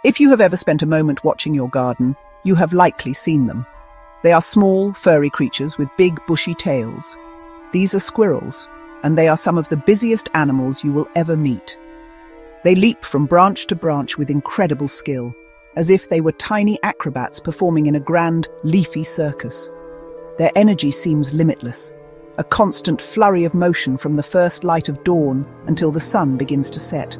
If you have ever spent a moment watching your garden, you have likely seen them. They are small, furry creatures with big, bushy tails. These are squirrels, and they are some of the busiest animals you will ever meet. They leap from branch to branch with incredible skill, as if they were tiny acrobats performing in a grand, leafy circus. Their energy seems limitless, a constant flurry of motion from the first light of dawn until the sun begins to set.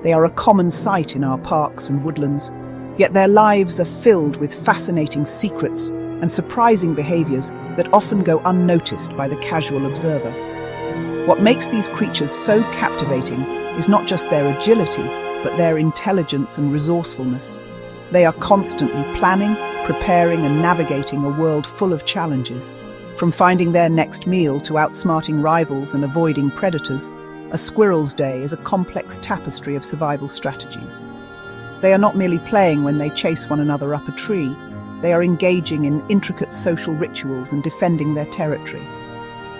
They are a common sight in our parks and woodlands, yet their lives are filled with fascinating secrets and surprising behaviors that often go unnoticed by the casual observer. What makes these creatures so captivating is not just their agility, but their intelligence and resourcefulness. They are constantly planning, preparing, and navigating a world full of challenges. From finding their next meal to outsmarting rivals and avoiding predators, a squirrel's day is a complex tapestry of survival strategies. They are not merely playing when they chase one another up a tree. They are engaging in intricate social rituals and defending their territory.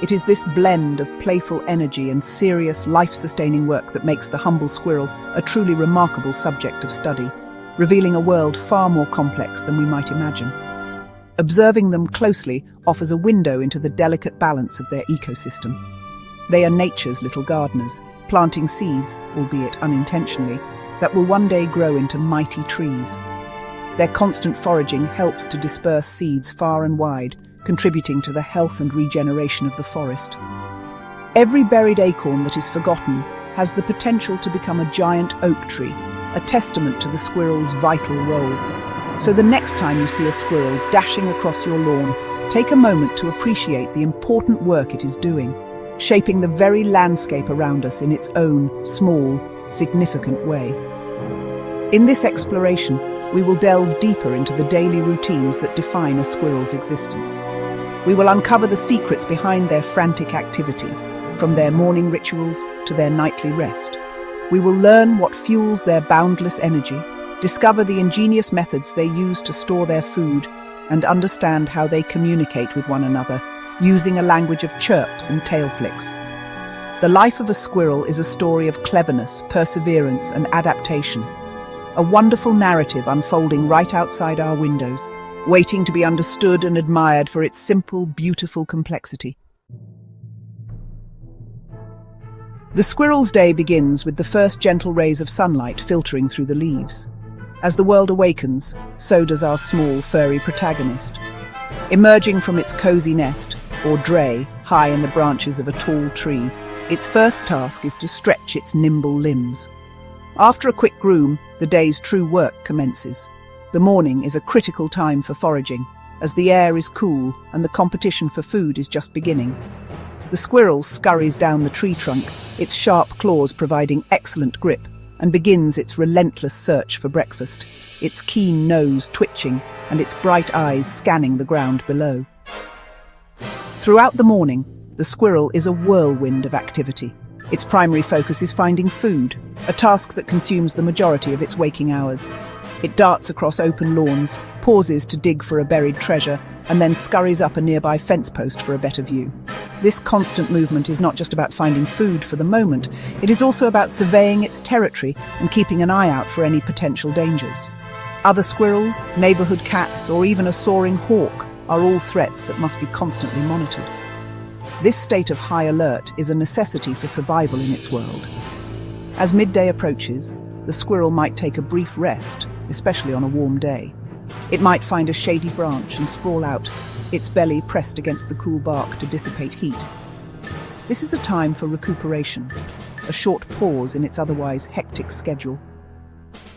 It is this blend of playful energy and serious, life-sustaining work that makes the humble squirrel a truly remarkable subject of study, revealing a world far more complex than we might imagine. Observing them closely offers a window into the delicate balance of their ecosystem. They are nature's little gardeners, planting seeds, albeit unintentionally, that will one day grow into mighty trees. Their constant foraging helps to disperse seeds far and wide, contributing to the health and regeneration of the forest. Every buried acorn that is forgotten has the potential to become a giant oak tree, a testament to the squirrel's vital role. So the next time you see a squirrel dashing across your lawn, take a moment to appreciate the important work it is doing, shaping the very landscape around us in its own small, significant way. In this exploration, we will delve deeper into the daily routines that define a squirrel's existence. We will uncover the secrets behind their frantic activity, from their morning rituals to their nightly rest. We will learn what fuels their boundless energy, discover the ingenious methods they use to store their food, and understand how they communicate with one another, using a language of chirps and tail flicks. The life of a squirrel is a story of cleverness, perseverance, and adaptation. A wonderful narrative unfolding right outside our windows, waiting to be understood and admired for its simple, beautiful complexity. The squirrel's day begins with the first gentle rays of sunlight filtering through the leaves. As the world awakens, so does our small, furry protagonist. Emerging from its cozy nest, or dray, high in the branches of a tall tree, its first task is to stretch its nimble limbs. After a quick groom, the day's true work commences. The morning is a critical time for foraging, as the air is cool and the competition for food is just beginning. The squirrel scurries down the tree trunk, its sharp claws providing excellent grip, and begins its relentless search for breakfast, its keen nose twitching and its bright eyes scanning the ground below. Throughout the morning, the squirrel is a whirlwind of activity. Its primary focus is finding food, a task that consumes the majority of its waking hours. It darts across open lawns, pauses to dig for a buried treasure, and then scurries up a nearby fence post for a better view. This constant movement is not just about finding food for the moment, it is also about surveying its territory and keeping an eye out for any potential dangers. Other squirrels, neighborhood cats, or even a soaring hawk are all threats that must be constantly monitored. This state of high alert is a necessity for survival in its world. As midday approaches, the squirrel might take a brief rest, especially on a warm day. It might find a shady branch and sprawl out, its belly pressed against the cool bark to dissipate heat. This is a time for recuperation, a short pause in its otherwise hectic schedule.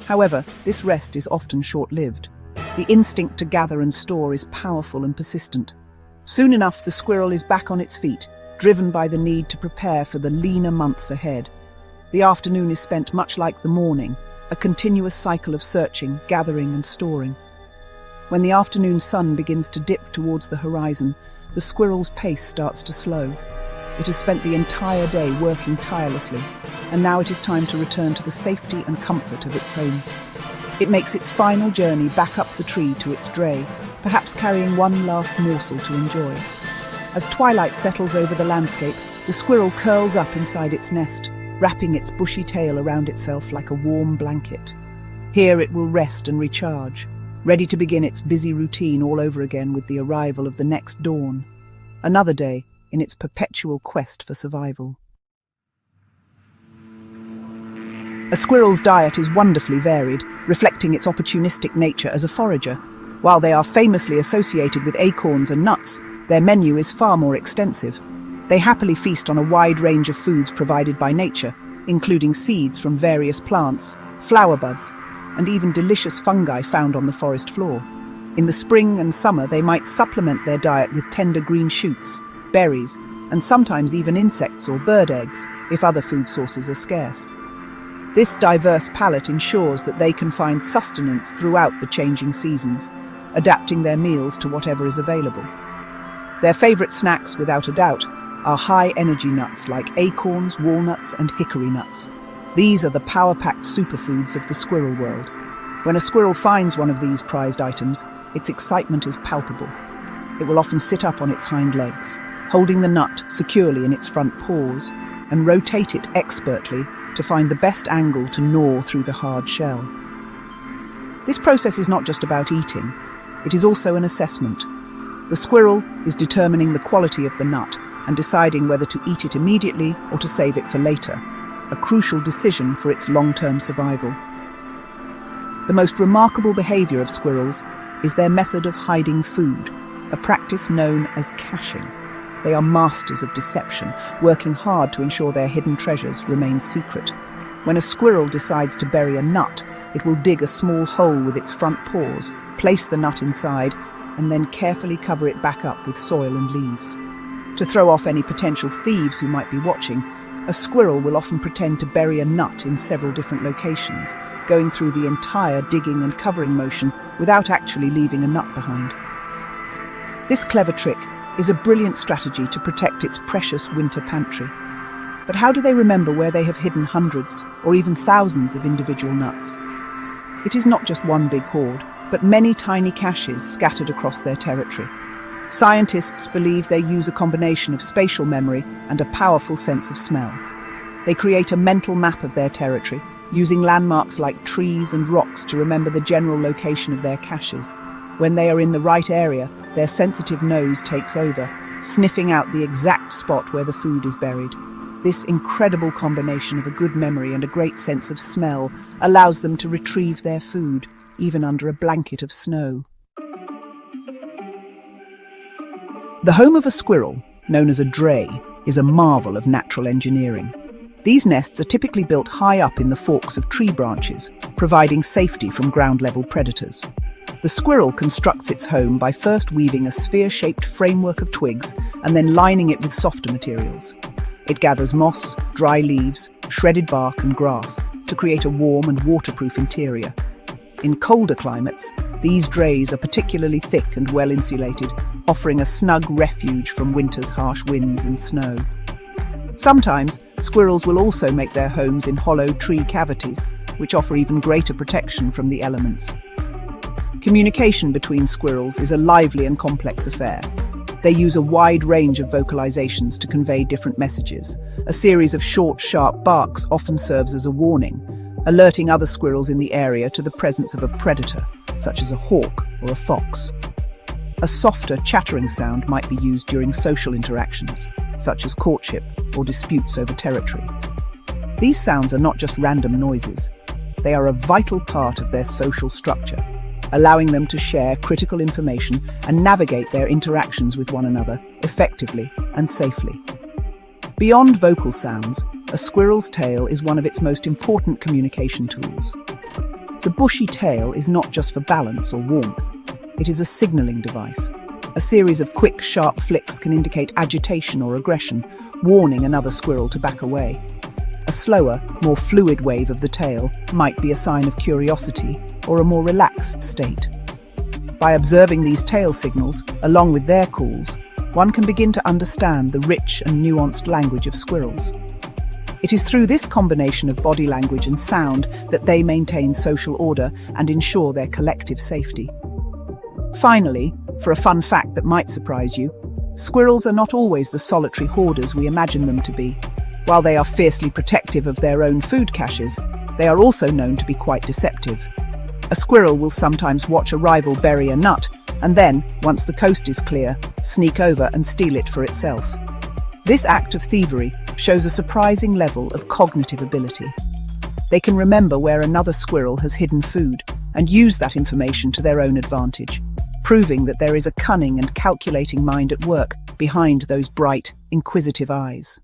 However, this rest is often short-lived. The instinct to gather and store is powerful and persistent. Soon enough, the squirrel is back on its feet, driven by the need to prepare for the leaner months ahead. The afternoon is spent much like the morning, a continuous cycle of searching, gathering, and storing. When the afternoon sun begins to dip towards the horizon, the squirrel's pace starts to slow. It has spent the entire day working tirelessly, and now it is time to return to the safety and comfort of its home. It makes its final journey back up the tree to its dray, perhaps carrying one last morsel to enjoy. As twilight settles over the landscape, the squirrel curls up inside its nest, wrapping its bushy tail around itself like a warm blanket. Here it will rest and recharge, ready to begin its busy routine all over again with the arrival of the next dawn. Another day in its perpetual quest for survival. A squirrel's diet is wonderfully varied, reflecting its opportunistic nature as a forager. While they are famously associated with acorns and nuts, their menu is far more extensive. They happily feast on a wide range of foods provided by nature, including seeds from various plants, flower buds, and even delicious fungi found on the forest floor. In the spring and summer, they might supplement their diet with tender green shoots, berries, and sometimes even insects or bird eggs, if other food sources are scarce. This diverse palate ensures that they can find sustenance throughout the changing seasons, adapting their meals to whatever is available. Their favorite snacks, without a doubt, are high-energy nuts like acorns, walnuts, and hickory nuts. These are the power-packed superfoods of the squirrel world. When a squirrel finds one of these prized items, its excitement is palpable. It will often sit up on its hind legs, holding the nut securely in its front paws, and rotate it expertly to find the best angle to gnaw through the hard shell. This process is not just about eating, it is also an assessment. The squirrel is determining the quality of the nut and deciding whether to eat it immediately or to save it for later, a crucial decision for its long-term survival. The most remarkable behavior of squirrels is their method of hiding food, a practice known as caching. They are masters of deception, working hard to ensure their hidden treasures remain secret. When a squirrel decides to bury a nut, it will dig a small hole with its front paws, place the nut inside, and then carefully cover it back up with soil and leaves. To throw off any potential thieves who might be watching, a squirrel will often pretend to bury a nut in several different locations, going through the entire digging and covering motion without actually leaving a nut behind. This clever trick is a brilliant strategy to protect its precious winter pantry. But how do they remember where they have hidden hundreds or even thousands of individual nuts? It is not just one big hoard, but many tiny caches scattered across their territory. Scientists believe they use a combination of spatial memory and a powerful sense of smell. They create a mental map of their territory, using landmarks like trees and rocks to remember the general location of their caches. When they are in the right area, their sensitive nose takes over, sniffing out the exact spot where the food is buried. This incredible combination of a good memory and a great sense of smell allows them to retrieve their food, even under a blanket of snow. The home of a squirrel, known as a dray, is a marvel of natural engineering. These nests are typically built high up in the forks of tree branches, providing safety from ground-level predators. The squirrel constructs its home by first weaving a sphere-shaped framework of twigs and then lining it with softer materials. It gathers moss, dry leaves, shredded bark and grass to create a warm and waterproof interior. In colder climates, these drays are particularly thick and well insulated, offering a snug refuge from winter's harsh winds and snow. Sometimes, squirrels will also make their homes in hollow tree cavities, which offer even greater protection from the elements. Communication between squirrels is a lively and complex affair. They use a wide range of vocalizations to convey different messages. A series of short, sharp barks often serves as a warning, alerting other squirrels in the area to the presence of a predator, such as a hawk or a fox. A softer, chattering sound might be used during social interactions, such as courtship or disputes over territory. These sounds are not just random noises. They are a vital part of their social structure, allowing them to share critical information and navigate their interactions with one another effectively and safely. Beyond vocal sounds, a squirrel's tail is one of its most important communication tools. The bushy tail is not just for balance or warmth. It is a signaling device. A series of quick, sharp flicks can indicate agitation or aggression, warning another squirrel to back away. A slower, more fluid wave of the tail might be a sign of curiosity or a more relaxed state. By observing these tail signals, along with their calls, one can begin to understand the rich and nuanced language of squirrels. It is through this combination of body language and sound that they maintain social order and ensure their collective safety. Finally, for a fun fact that might surprise you, squirrels are not always the solitary hoarders we imagine them to be. While they are fiercely protective of their own food caches, they are also known to be quite deceptive. A squirrel will sometimes watch a rival bury a nut, and then, once the coast is clear, sneak over and steal it for itself. This act of thievery shows a surprising level of cognitive ability. They can remember where another squirrel has hidden food and use that information to their own advantage, proving that there is a cunning and calculating mind at work behind those bright, inquisitive eyes.